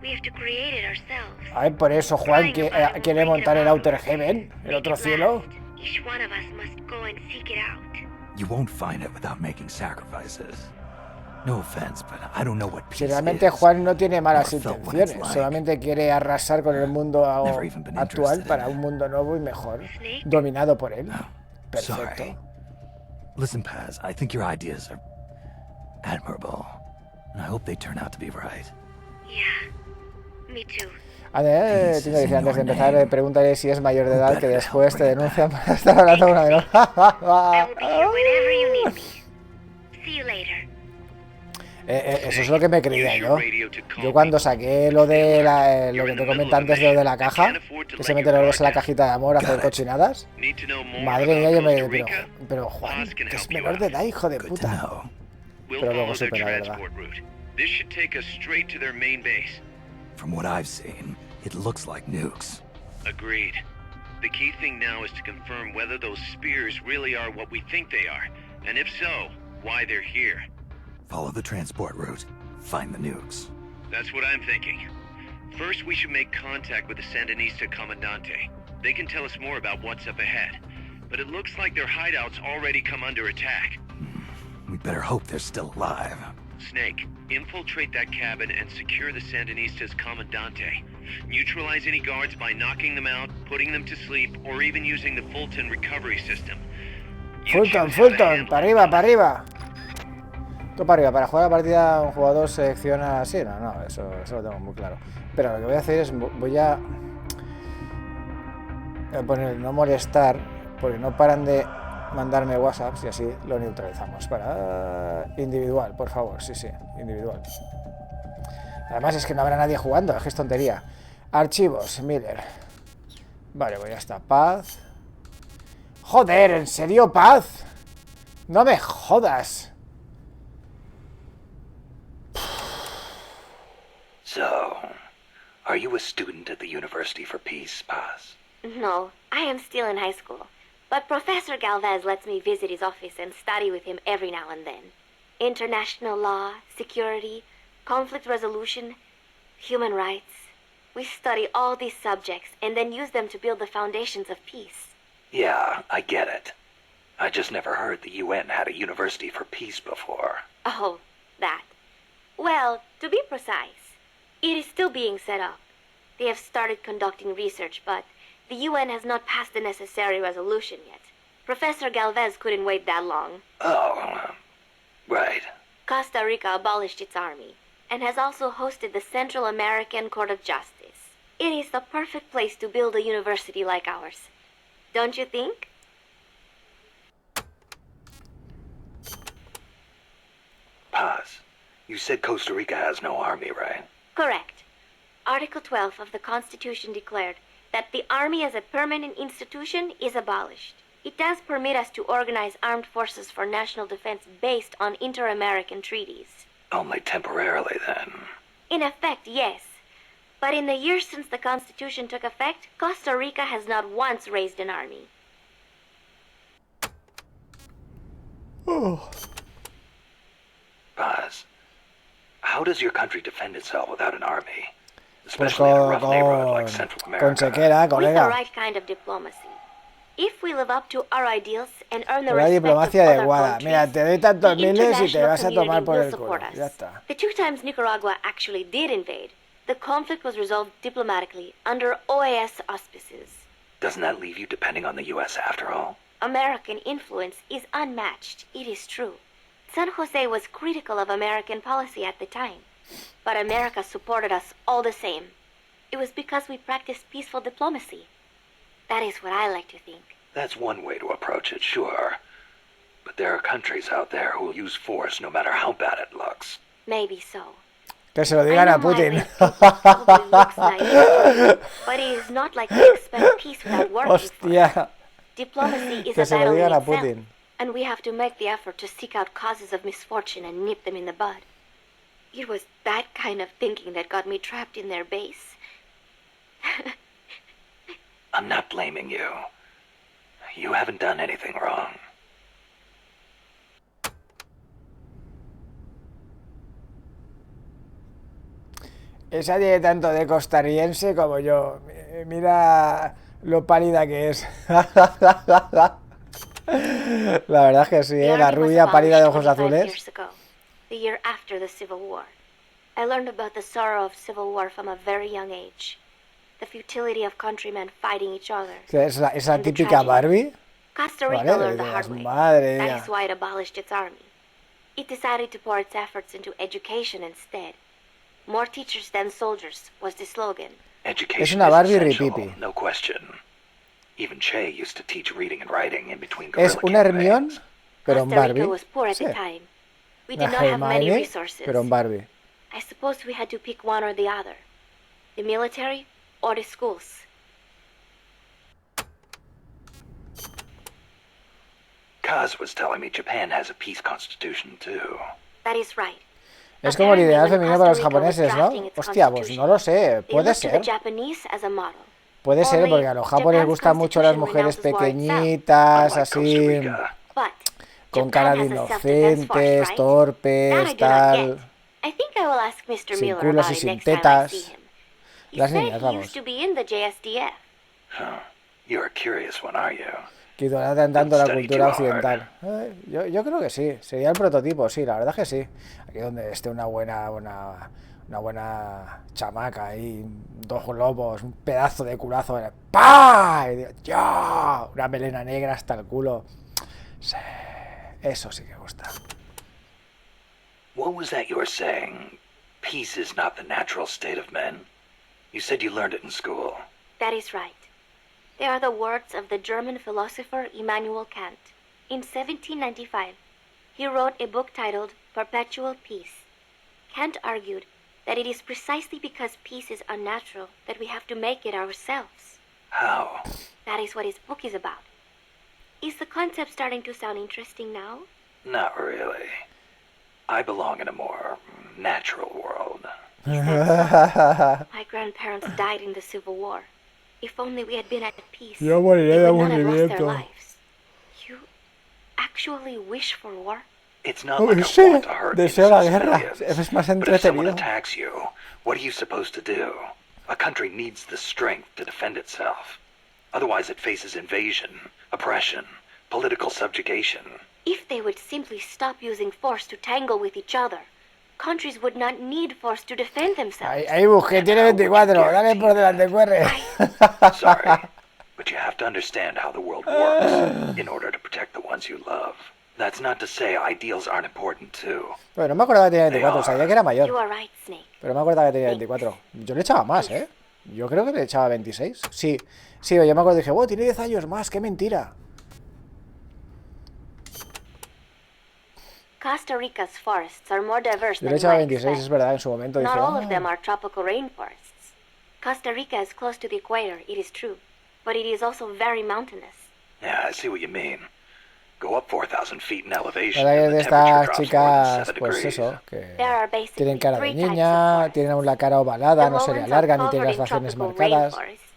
we have to create it ourselves. A ver, por eso Juan quiere montar el Outer Heaven, el otro cielo. Each one of us must go and seek it out. You won't find it without making sacrifices. No offense, but I don't know what Si peace realmente is. Juan no tiene malas or felt what intenciones, it's like. solamente quiere arrasar con el mundo Never even been actual interested para in un it. mundo nuevo y mejor, Snake? dominado por él. Oh, Perfecto. sorry. Listen, Paz, I think your ideas are admirable, and I hope they turn out to be right. Yeah, me too. Antes de empezar, pregúntale si es mayor de edad, que después te denuncian por estar hablando con una menor. I will be here whenever you need me. See you later. Eso es lo que me creía yo. Yo cuando saqué lo de lo que te comenté antes de lo de la caja, que se meten los en la cajita de amor a hacer cochinadas. Madre mía, yo me... Pero Juan, que es menor de edad, hijo de Good to puta. know. Pero luego supe la verdad. This should take us straight to their main base. From what I've seen, it looks like nukes. Agreed. The key thing now is to confirm whether those spears really are what we think they are, and if so, why they're here. Follow the transport route. Find the nukes. That's what I'm thinking. First, we should make contact with the Sandinista Comandante. They can tell us more about what's up ahead. But it looks like their hideout's already come under attack. We'd better hope they're still alive. Snake, infiltrate that cabin and secure the Sandinista's Comandante. Neutralize any guards by knocking them out, putting them to sleep, or even using the Fulton recovery system. Fulton, para arriba, para arriba. Todo para arriba. Para jugar la partida, un jugador selecciona... Sí, no, eso lo tengo muy claro. Pero lo que voy a hacer es... Voy a poner no molestar, porque no paran de mandarme WhatsApps y así lo neutralizamos. Para individual, por favor, sí, individual. Además es que no habrá nadie jugando, es que es tontería. Archivos, Miller. Vale, pues ya está. Paz. Joder, ¿en serio, Paz? No me jodas. So, are you a student at the University for Peace, Paz? No, I am still in high school. But Professor Galvez lets me visit his office and study with him every now and then. International law, security, conflict resolution, human rights. We study all these subjects and then use them to build the foundations of peace. Yeah, I get it. I just never heard the UN had a University for Peace before. Oh, that. Well, to be precise, it is still being set up. They have started conducting research, but the UN has not passed the necessary resolution yet. Professor Galvez couldn't wait that long. Oh, right. Costa Rica abolished its army, and has also hosted the Central American Court of Justice. It is the perfect place to build a university like ours. Don't you think? Paz, you said Costa Rica has no army, right? Correct. Article 12 of the Constitution declared that the army as a permanent institution is abolished. It does permit us to organize armed forces for national defense based on inter-American treaties. Only temporarily, then. In effect, yes. But in the years since the Constitution took effect, Costa Rica has not once raised an army. Paz, how does your country defend itself without an army? Pues Especially in a rough neighborhood like Central con America. chequera, With the colega. right kind of diplomacy. If we live up to our ideals and earn the Una respect of diplomacia other adecuada. Mira, countries, te doy tantos the miles y te international vas a tomar community por will el culo. support us. Ya está. The 2 times Nicaragua actually did invade, the conflict was resolved diplomatically under OAS auspices. Doesn't that leave you depending on the U.S. after all? American influence is unmatched, it is true. San Jose was critical of American policy at the time, but America supported us all the same. It was because we practiced peaceful diplomacy. That is what I like to think. That's one way to approach it, sure. But there are countries out there who will use force no matter how bad it looks. Maybe so. Que se lo digan a Putin. Probably looks naive, but it is not like we expect peace without working for it. Hostia. Diplomacy is Que a se lo battle in digan a itself, Putin. and we have to make the effort to seek out causes of misfortune and nip them in the bud. It was that kind of thinking that got me trapped in their base. I'm not blaming you. You haven't done anything wrong. Esa tiene tanto de costarriense como yo. Mira lo pálida que es. La verdad es que sí, The la Army was rubia pálida de abolished ojos 25 azules. years ago, the year after the Civil War. I learned about the sorrow of civil war from a very young age. The futility of countrymen fighting each other. Es la and the típica tragedy. Barbie. Costa Rica Vale, learned the digas, hard way. madre That mía. is why it abolished its army. It decided to pour its efforts into education instead. More teachers than soldiers was the slogan. Education Es una is Barbie essential, ripipi. no question. Even Che used to teach reading and writing in between Es guerrilla un Hermión, campaigns. pero en Costa Barbie. Rica was poor at Sí. the time. We Una did not have many Hermione, resources. pero en Barbie. I suppose we had to pick one or the other. The military or the schools. Kaz was telling me Japan has a peace constitution too. That is right. Es como el Apparently, ideal when femenino para los Costa Rica was japoneses, ¿no? drafting its Hostia, pues no lo sé. They Puede looked to the ser. Japanese as a model. Puede ser, Only porque a los japoneses les Japan's gustan mucho las constitution mujeres renounces war itself. pequeñitas, Unlike así, Costa Rica. But con Japan cara de has a self-defense force, inocentes, right? That I torpes, do not tal. get. I think I will ask Mr. Sin Miller culos about y it sin next time I tetas. see him. He Las said niñas, he vamos. used to be in the JSDF. Huh. You're a curious one, are you? Que idolatan tanto la Study cultura too hard. occidental. Yo creo que sí, sería el prototipo, sí, la verdad es que sí. Aquí donde esté una buena chamaca ahí, dos globos, un pedazo de culazo, ¡pah! Y digo, ¡ya! Una melena negra hasta el culo. Sí, eso sí que gusta. What was that you were saying? Peace is not the natural state of men? You said you learned it in school. That is right. They are the words of the German philosopher Immanuel Kant. In 1795, he wrote a book titled Perpetual Peace. Kant argued that it is precisely because peace is unnatural that we have to make it ourselves. How? That is what his book is about. Is the concept starting to sound interesting now? Not really. I belong in a more natural world. My grandparents died in the Civil War. If only we had been at peace, Yo they moriré de would not have lost their aburrimiento. lives. You actually wish for war? It's not Oh, like I sí, want to hurt deseo la innocent guerra. civilians. Es más But if someone entretenido. attacks you, what are you supposed to do? A country needs the strength to defend itself. Otherwise it faces invasion, oppression, political subjugation. If they would simply stop using force to tangle with each other, countries would not need force to defend themselves. Ahí busqué, tiene 24, dale por delante, corre. Sorry, but you have to understand how the world works in order to protect the ones you love. That's not to say ideals aren't important too. Bueno, no me acordaba que tenía 24, sabía que era You mayor, are right, Snake. pero no me acordaba que tenía 24. Yo le echaba más, ¿eh? Yo creo que le echaba 26. Sí, yo me acuerdo y dije, wow, tiene 10 años más, qué mentira. Costa Rica's forests are more diverse Yo than le echaba you 26, expect. es verdad, en su momento dije, Not all of them "Ah". are tropical rainforests. Costa Rica is close to the equator, it is true, but it is also very mountainous. Yeah, I see what you mean. Go up 4,000 feet in elevation La verdad and es the de temperature estas drops more than chicas, 7 pues degrees. eso, que There are basically tienen cara de three types of niña, forests. tienen aún la cara ovalada, The no se le lowlands alargan are ni tienen las covered in facciones tropical marcadas. rainforests.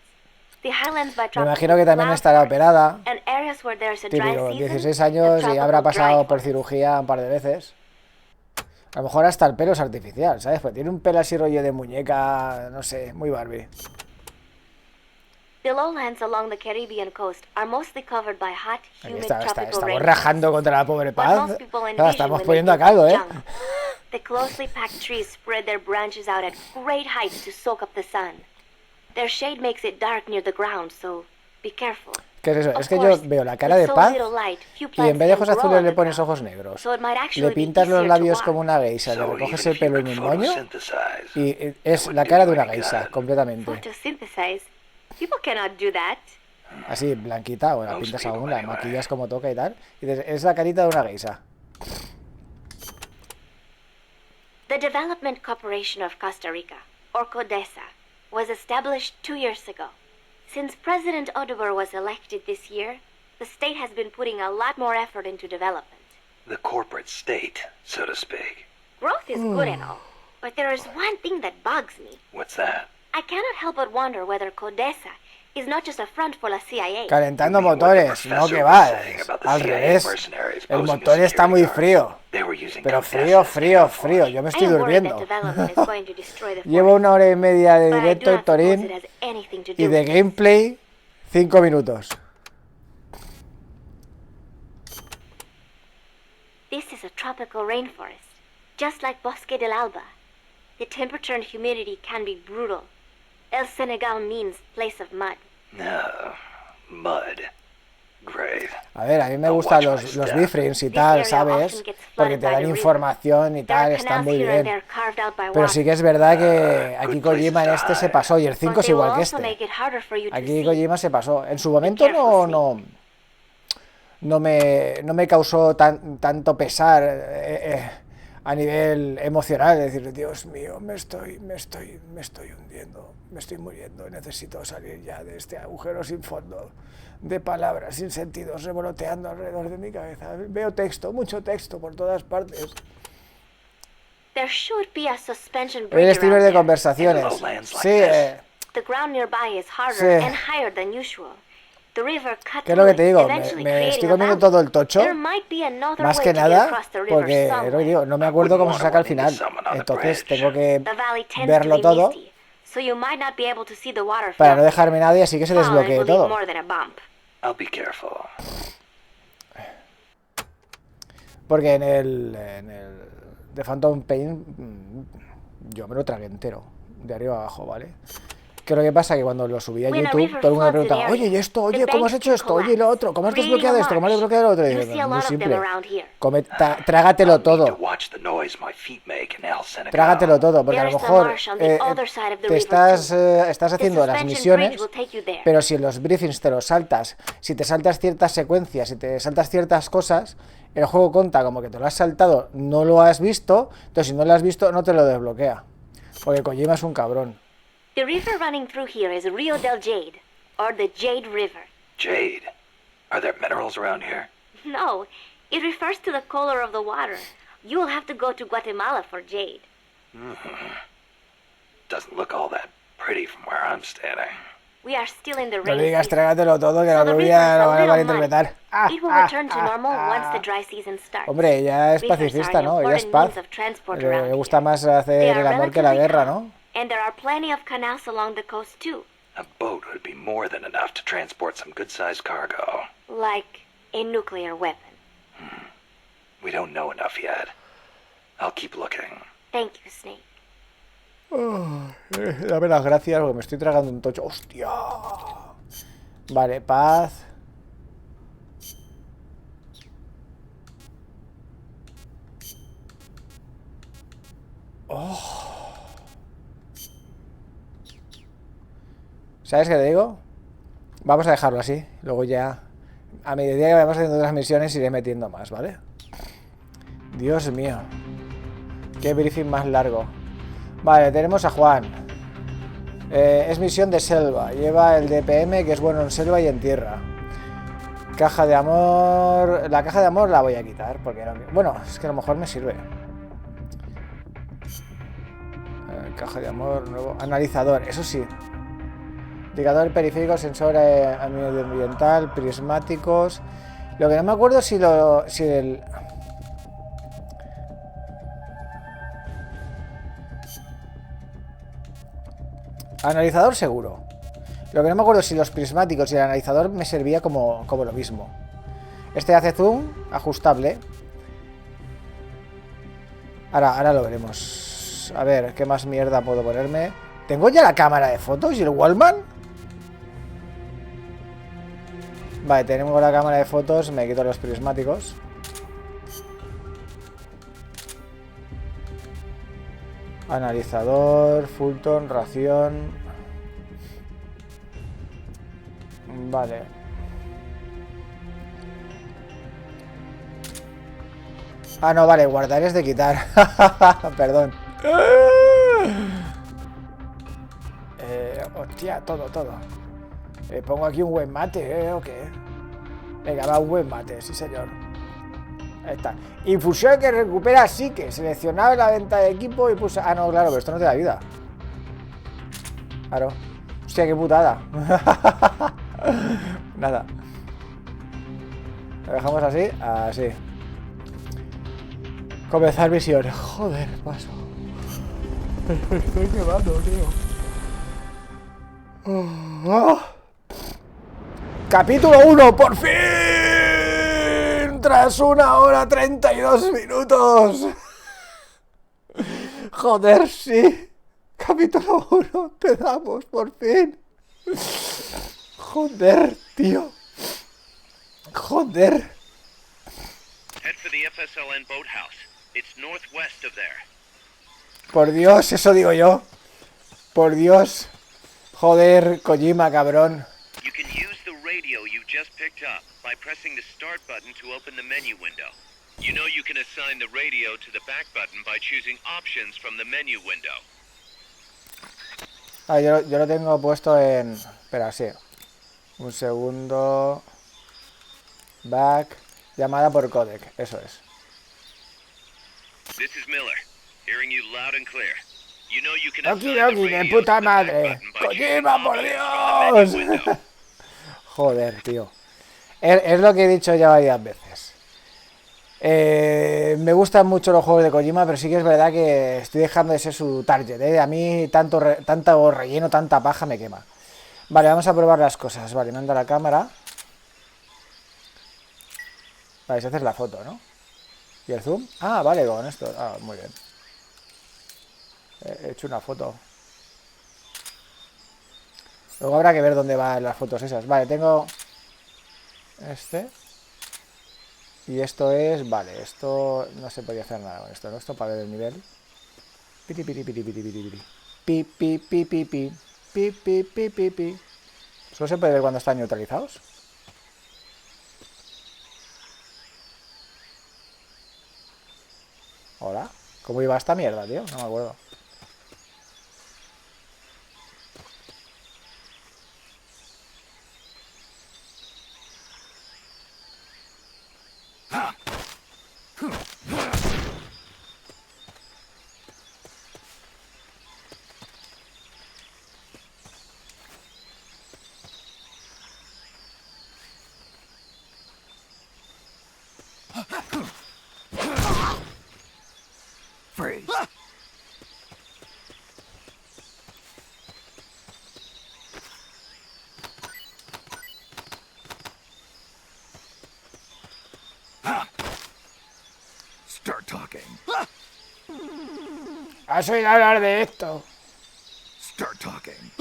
The highlands by Me tropical imagino que también estará cloudforests, operada. and areas where there's a dry Típico, season, 16 and años y tropical habrá pasado dry por forests. cirugía un par de veces. A lo mejor hasta el pelo es artificial, ¿sabes? Pues tiene un pelo así rollo de muñeca, no sé, muy Barbie. The lowlands along the Caribbean coast are mostly covered by hot, humid tropical Estamos rainforests. rajando contra la pobre What Paz. most people La envision estamos when poniendo a they think caldo, of ¿eh? jungle. The closely packed trees spread their branches out at great heights to soak up the sun. Their shade makes it dark near the ground, so be careful. ¿Qué es eso? Of Es que yo course, veo la cara with de so Paz little light, few y plants en vez de can ojos grow azules on le the pones ground, ojos negros. so it might Le actually be pintas los easier to labios walk. como una geisha, le So recoges even el if you pelo en could un moño photosynthesize, y it es would la do cara de you una any geisha, good. completamente. Photosynthesize? People cannot do that. Así, blanquita, o la Most pintas people aún, la anyway. maquillas como toca y tal. Y dices, es la carita de una geisha. The Development Corporation of Costa Rica, or CODESA, was established 2 years ago. Since President Oduber was elected this year, the state has been putting a lot more effort into development. The corporate state, so to speak. Growth is good and all, but there is one thing that bugs me. What's that? I cannot help but wonder whether CODESA is not just a front for la CIA. Calentando You mean what the motores, no professor que was va, saying about the al CIA revés. mercenaries El posing motor as está muy security frío. guards. They were using Pero CODESA frío, as frío, camouflage. frío. Yo me I estoy am worried durmiendo. that development is going to destroy the Llevo forest, 1 hora y media de but I do directo, not suppose it Torín, has anything to y do de with it. gameplay 5 minutos. This is a tropical rainforest, just like Bosque del Alba. The temperature and humidity can be brutal. El Senegal means place of mud. No. Mud. Great. A ver, a mí me gustan los biframes y tal, ¿sabes? Porque te dan información y There are tal, están canals muy here and bien. there carved out by Pero water. sí que es verdad que aquí Kojima en este se pasó, y el 5 But es they will igual que also make este. it harder for you to Aquí see. Kojima se pasó. En su momento no me causó tanto pesar a nivel emocional, es decir, Dios mío, me estoy hundiendo, me estoy muriendo, necesito salir ya de este agujero sin fondo de palabras sin sentidos revoloteando alrededor de mi cabeza. Veo texto, mucho texto por todas partes. There should be a suspension El bridge streamer around de there. conversaciones. Lowlands like Sí, this. The ground nearby is harder Sí. and higher than usual. The river cut ¿qué es lo through que te it, digo? eventually Me creating estoy a comiendo valley. todo el tocho, There might be another más way que to get nada, across the river porque somewhere. lo que digo, no me acuerdo cómo se saca al final. Entonces tengo que The valley tends verlo to be todo misty, so you might not be able to see the water para no flow. dejarme nadie, así que se Falling desbloquee will leave todo. more than a bump. I'll be careful. Porque en el de Phantom Pain yo me lo tragué entero, de arriba a abajo, ¿vale? Que lo que pasa es que cuando lo subí a When a YouTube, river todo el mundo me floods an preguntaba, oye, area, ¿y esto? the Oye, ¿cómo has banks hecho can esto? Oye, y lo otro, ¿cómo has creating desbloqueado a esto? ¿Cómo has marsh. desbloqueado lo otro? Y You digo, see a muy lot of them simple. around here. Trágatelo I'll need to todo. watch the noise my feet make in El Senegal. Trágatelo todo, porque a lo There is a mejor marsh on the other side of the te river estás too. haciendo The las suspension misiones, bridge will take you there. pero si en los briefings te los saltas, si te saltas ciertas secuencias, si te saltas ciertas cosas, el juego cuenta como que te lo has saltado, no lo has visto, entonces si no lo has visto no te lo desbloquea. Porque Kojima es un cabrón. The river running through here is Rio del Jade, or the Jade River. Jade. Are there minerals around here? No, it refers to the color of the water. You will have to go to Guatemala for jade. Doesn't look all that pretty from where I'm standing. We are still in the No rain le digas season, trágatelo todo, que so la the river rubia is lo a va a little malinterpretar. muddy. It will return to normal once the dry season starts. Hombre, ella es Rivers are pacifista, an ¿no? Ella es important paz. means of transport Le around gusta here. más They hacer are el amor que la relatively guerra, calm, ¿no? and there are plenty of canals along the coast too, A boat would be more than enough to transport some good-sized cargo. like a nuclear weapon. We don't know enough yet. I'll keep looking. Thank you, Snake. Dame las gracias porque me estoy tragando un tocho. ¡Hostia! Vale, paz. ¿Sabes qué te digo? Vamos a dejarlo así. Luego ya, a medida que vayamos haciendo otras misiones, iré metiendo más, ¿vale? Dios mío. Qué briefing más largo. Vale, tenemos a Juan. Es misión de selva. Lleva el DPM, que es bueno en selva y en tierra. Caja de amor. La caja de amor la voy a quitar, porque bueno, es que a lo mejor me sirve. Caja de amor, nuevo. Analizador, eso sí. Indicador periférico, sensor medioambiental, prismáticos. Lo que no me acuerdo es si el... Analizador seguro. Lo que no me acuerdo es si los prismáticos y el analizador me servía como lo mismo. Este hace zoom, ajustable. Ahora lo veremos. A ver, ¿qué más mierda puedo ponerme? ¿Tengo ya la cámara de fotos y el Wallman? Vale, tenemos la cámara de fotos. Me quito los prismáticos. Analizador, Fulton, ración. Vale. Ah, no, vale, guardar es de quitar. Perdón. Hostia, todo. Pongo aquí un buen mate, ¿o qué? Venga, va, un buen mate, sí señor. Ahí está. Infusión que recupera psique. Seleccionaba la venta de equipo y puse... Ah, no, claro, pero esto no te da vida. Claro. Hostia, qué putada. Nada. Lo dejamos así. Así. Comenzar misión. Joder, paso. Me estoy quemando, tío. Capítulo 1, por fin. Tras 1 hora 32 minutos. Joder, sí. Capítulo 1, te damos, por fin. Joder, tío. Joder. Head for the FSLN boathouse. It's northwest of there. Por Dios, eso digo yo. Por Dios. Joder, Kojima, cabrón. You can use the radio you just picked up by pressing the start button to open the menu window. You know you can assign the radio to the back button by choosing options from the menu window. Ah, yo lo tengo puesto en... Espera, sí. Un segundo. Back. Llamada por codec, eso es. This is Miller, hearing you loud and clear. You know you can Oki assign the doki, de radio puta to the back madre. button by choosing Kojima, por options from the menu Dios. window. Joder, tío. Es lo que he dicho ya varias veces. Me gustan mucho los juegos de Kojima, pero sí que es verdad que estoy dejando de ser su target, ¿eh? A mí tanto relleno, tanta paja me quema. Vale, vamos a probar las cosas. Vale, me anda la cámara. Vale, si haces la foto, ¿no? ¿Y el zoom? Ah, vale, con esto. Ah, muy bien. He hecho una foto. Luego habrá que ver dónde van las fotos esas. Vale, tengo... Este... Y esto es... Vale, esto... No se podía hacer nada con esto, ¿no? Esto para ver el nivel. Piri, piri, piri, piri, piri, piri. Pi, pi, pi, pi, pi. Pi, pi, pi, pi, pi. ¿Solo se puede ver cuando están neutralizados? Hola. ¿Cómo iba esta mierda, tío? No me acuerdo. Freeze. Start talking. ¿Has oído hablar de esto? Start talking.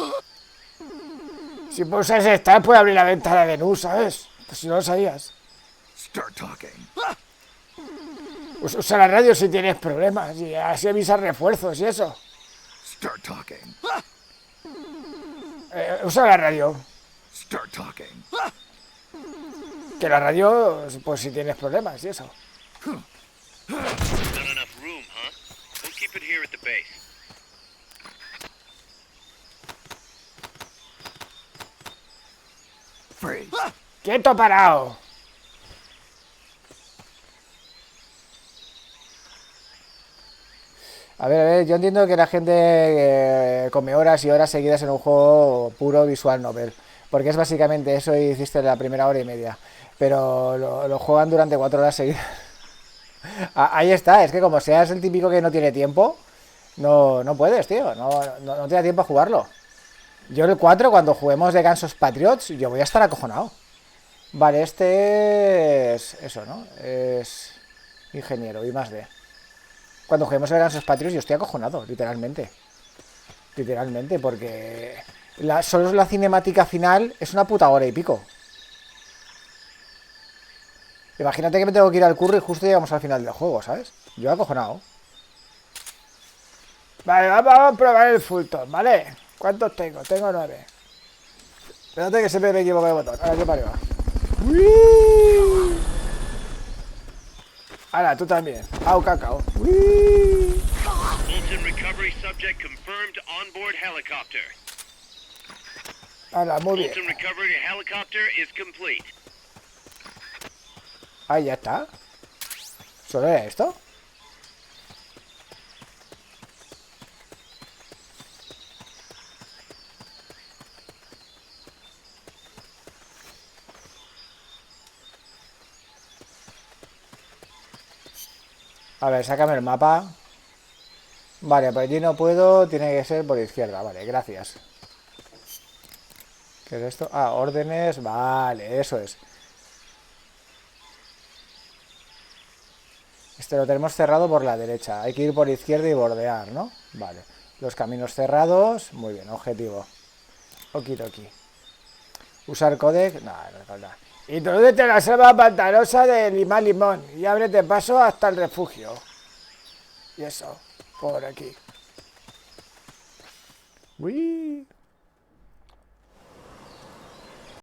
Si pulsas esta, puede abrir la ventana de NU, ¿sabes? Pues si no lo sabías. Start talking. Usa la radio si tienes problemas y así avisas refuerzos y eso. Start talking. Usa la radio. Start talking. Que la radio, pues si tienes problemas y eso. Not enough room, huh? We'll keep it here at the base. Freeze. ¡Quieto, parado! A ver, yo entiendo que la gente come horas y horas seguidas en un juego puro visual novel, porque es básicamente eso y hiciste la primera hora y media, pero lo juegan durante 4 horas seguidas. Ahí está, es que como seas el típico que no tiene tiempo, no puedes, tío, no te da tiempo a jugarlo. Yo el 4, cuando juguemos de Gansos Patriots, yo voy a estar acojonado. Vale, este es... Eso, ¿no? Es... Ingeniero, I+D. Cuando juguemos el Gansos Patriots yo estoy acojonado, literalmente. Literalmente, porque... Solo la cinemática final es una puta hora y pico. Imagínate que me tengo que ir al curro y justo llegamos al final del juego, ¿sabes? Yo acojonado. Vale, vamos a probar el Fulton, ¿vale? ¿Cuántos tengo? Tengo 9. Espérate que siempre me equivoco de botón. Ahora, ¿qué parió? ¡Uy! Ahora, tú también. Au, cacao. ¡Uy! Fulton recovery subject confirmed onboard helicopter. Ahora, muy bien. Fulton recovery helicopter is complete. Ahí ya está. ¿Solo era esto? A ver, sácame el mapa. Vale, por allí no puedo. Tiene que ser por izquierda. Vale, gracias. ¿Qué es esto? Ah, órdenes. Vale, eso es. Este lo tenemos cerrado por la derecha. Hay que ir por izquierda y bordear, ¿no? Vale. Los caminos cerrados. Muy bien, objetivo. Okidoki. Usar codec. Nada, no falta. Introdúcete la selva pantanosa de Limón y ábrete paso hasta el refugio. Y eso, por aquí. Uy.